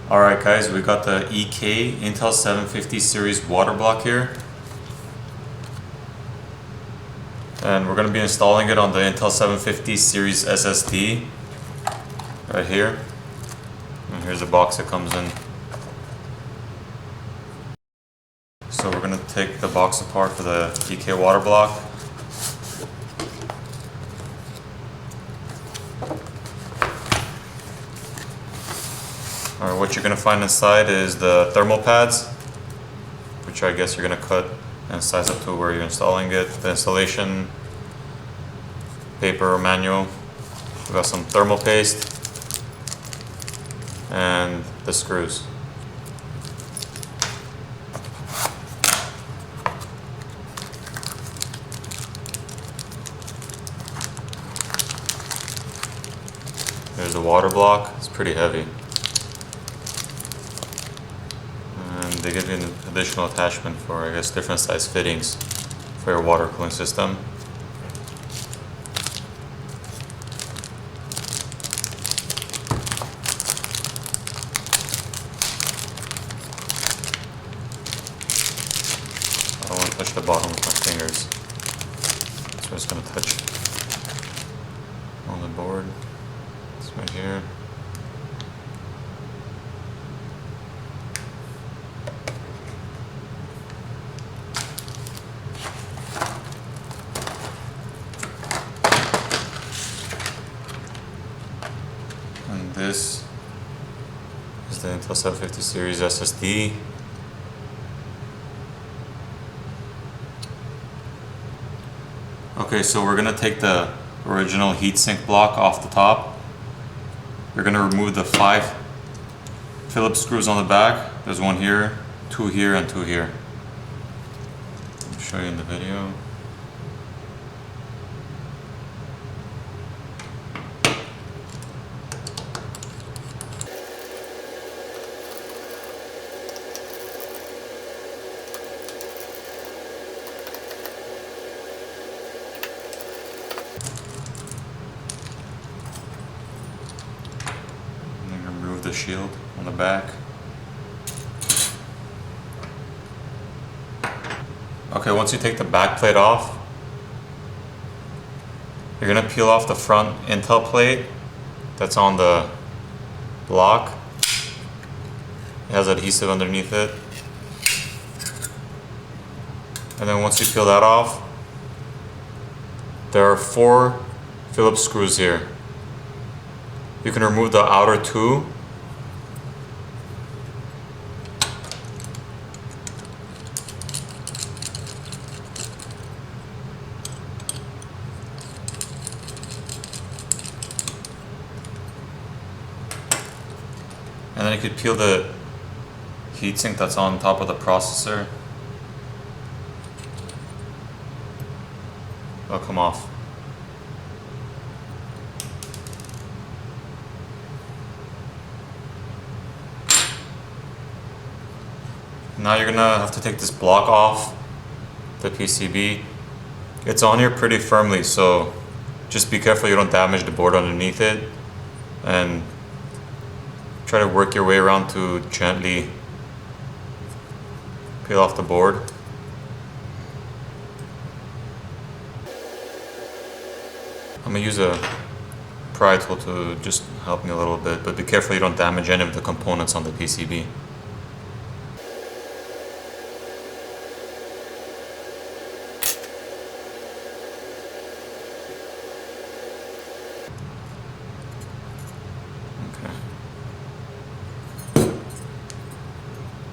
Alright guys, we got the EK Intel 750 series water block here. And we're going to be installing it on the Intel 750 series SSD right here. And here's the box it comes in. So we're going to take the box apart for the EK water block. Alright, what you're going to find inside is the thermal pads, which I guess you're going to cut and size up to where you're installing it. The installation paper manual. We got some thermal paste and the screws. There's a water block. It's pretty heavy. And they give you an additional attachment for, I guess, different size fittings for your water cooling system. I don't want to touch the bottom with my fingers, so I'm just going to touch on the board. It's right here. And this is the Intel 750 series SSD. Okay, so we're going to take the original heatsink block off the top. You're going to remove the 5 Phillips screws on the back. There's one here, 2 here, and 2 here. I'll show you in the video. The shield on the back. Okay, once you take the back plate off, you're going to peel off the front Intel plate that's on the block. It has adhesive underneath it. And then once you peel that off, there are 4 Phillips screws here. You can remove the outer 2. And then you could peel the heatsink that's on top of the processor. It'll come off. Now you're gonna have to take this block off the PCB. It's on here pretty firmly, so just be careful you don't damage the board underneath it, and try to work your way around to gently peel off the board. I'm gonna use a pry tool to just help me a little bit, but be careful you don't damage any of the components on the PCB.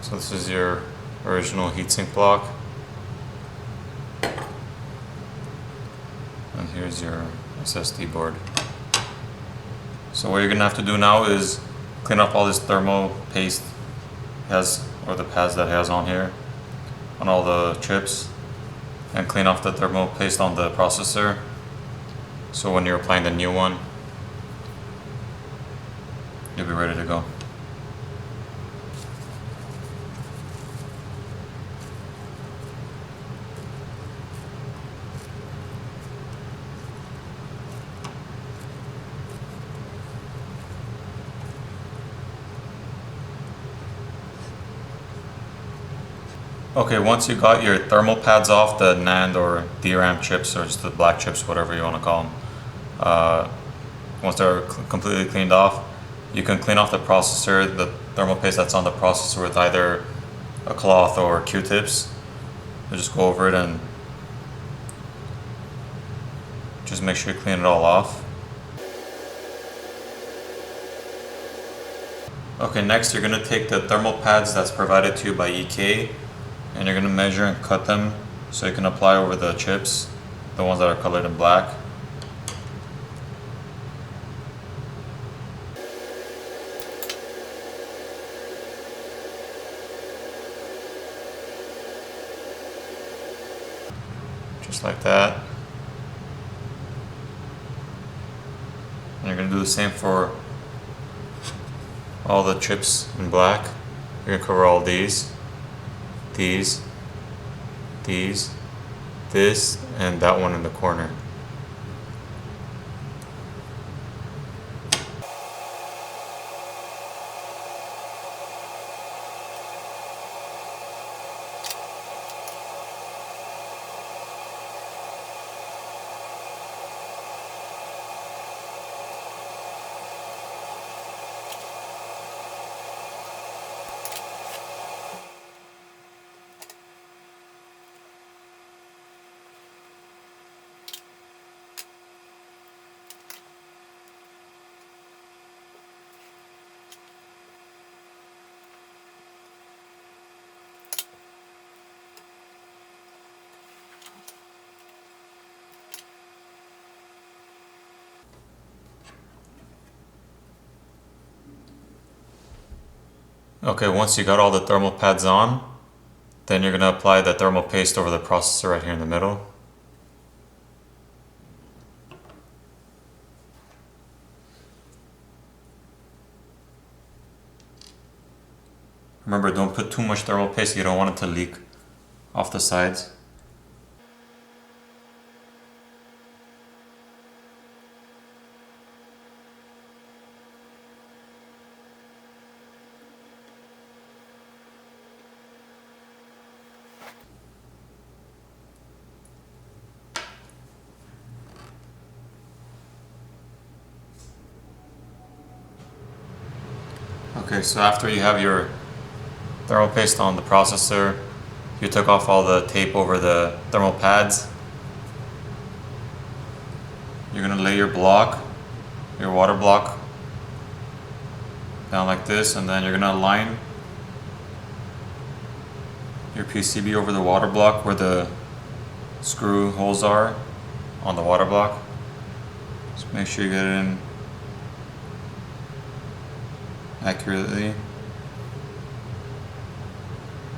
So this is your original heatsink block. And here's your SSD board. So what you're gonna have to do now is clean up all this thermal paste or the pads that it has on here, on all the chips, and clean off the thermal paste on the processor. So when you're applying the new one, you'll be ready to go. Okay, once you got your thermal pads off the NAND or DRAM chips, or just the black chips, whatever you want to call them, once they're completely cleaned off, you can clean off the processor, the thermal paste that's on the processor, with either a cloth or Q-tips. You just go over it and just make sure you clean it all off. Okay, next you're going to take the thermal pads that's provided to you by EK, and you're going to measure and cut them so you can apply over the chips, the ones that are colored in black. Just like that. And you're going to do the same for all the chips in black. You're going to cover all these, this, and that one in the corner. Okay, once you got all the thermal pads on, then you're going to apply the thermal paste over the processor right here in the middle. Remember, don't put too much thermal paste, you don't want it to leak off the sides. Okay, so after you have your thermal paste on the processor, you took off all the tape over the thermal pads, you're going to lay your block, your water block, down like this, and then you're going to align your PCB over the water block where the screw holes are on the water block. Just make sure you get it in accurately.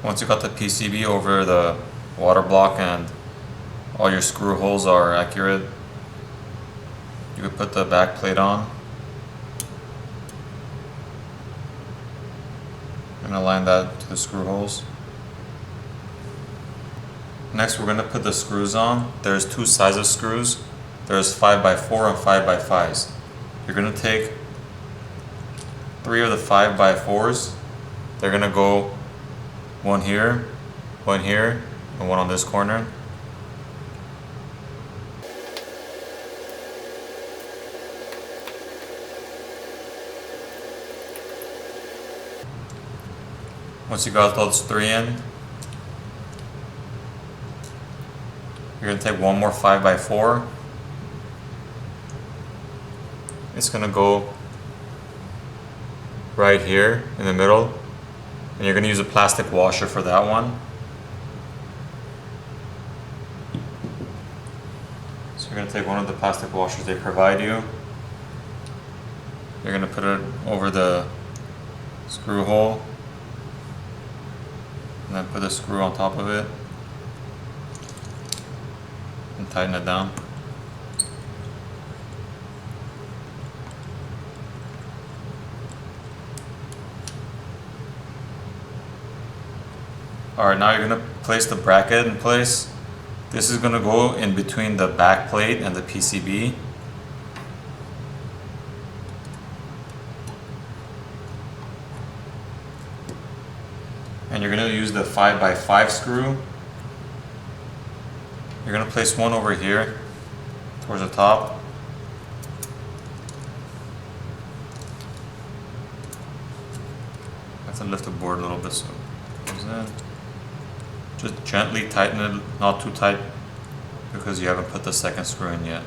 Once you got the PCB over the water block and all your screw holes are accurate, you can put the back plate on and align that to the screw holes. Next we're going to put the screws on. There's two sizes of screws. There's 5x4 and 5x5s. You're going to take 3 of the 5x4s. They're going to go one here, and one on this corner. Once you got those 3 in, you're going to take one more 5x4. It's going to go right here in the middle, and you're going to use a plastic washer for that one. So you're going to take one of the plastic washers they provide you. You're going to put it over the screw hole, and then put a screw on top of it and tighten it down. Alright, now you're going to place the bracket in place. This is going to go in between the back plate and the PCB. And you're going to use the 5x5 screw. You're going to place one over here towards the top. I have to lift the board a little bit so it goes in. Just gently tighten it, not too tight because you haven't put the second screw in yet.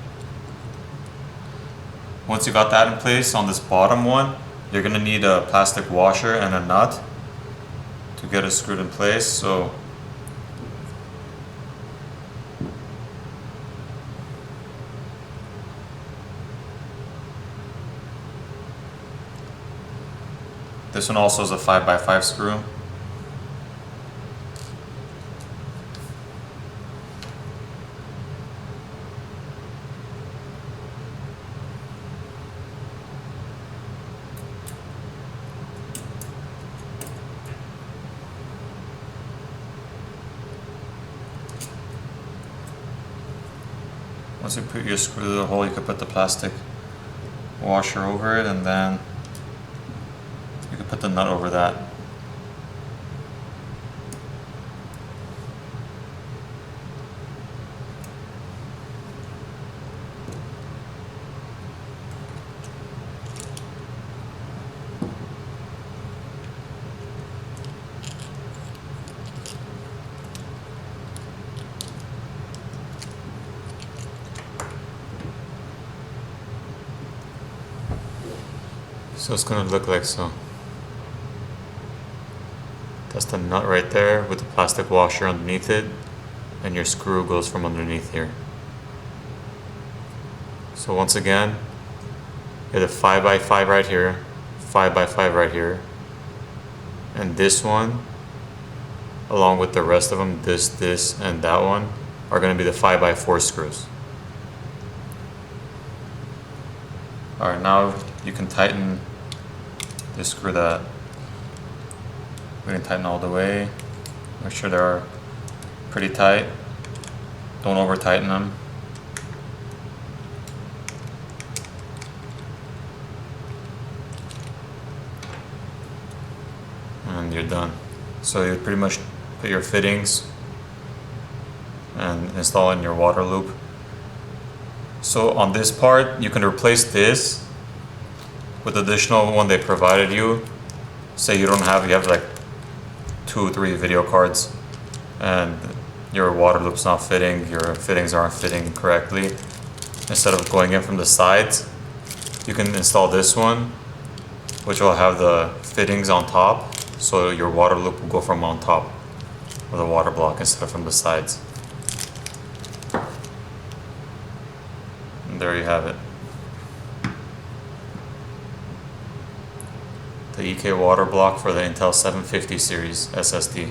Once you got that in place on this bottom one, you're going to need a plastic washer and a nut to get it screwed in place. So this one also is a 5x5 screw. Once you put your screw to the hole, you can put the plastic washer over it, and then you can put the nut over that. So it's going to look like so. That's the nut right there with the plastic washer underneath it, and your screw goes from underneath here. So once again, you have the 5x5 right here, 5x5 right here, and this one, along with the rest of them, this, and that one, are going to be the 5x4 screws. Alright, now you can tighten this screw that we can tighten all the way. Make sure they're pretty tight. Don't over tighten them. And you're done. So you pretty much put your fittings and install in your water loop. So on this part, you can replace this with the additional one they provided you. Say you have like 2 or 3 video cards and your water loop's not fitting, your fittings aren't fitting correctly. Instead of going in from the sides, you can install this one, which will have the fittings on top, so your water loop will go from on top of the water block instead of from the sides. And there you have it. The EK water block for the Intel 750 series SSD.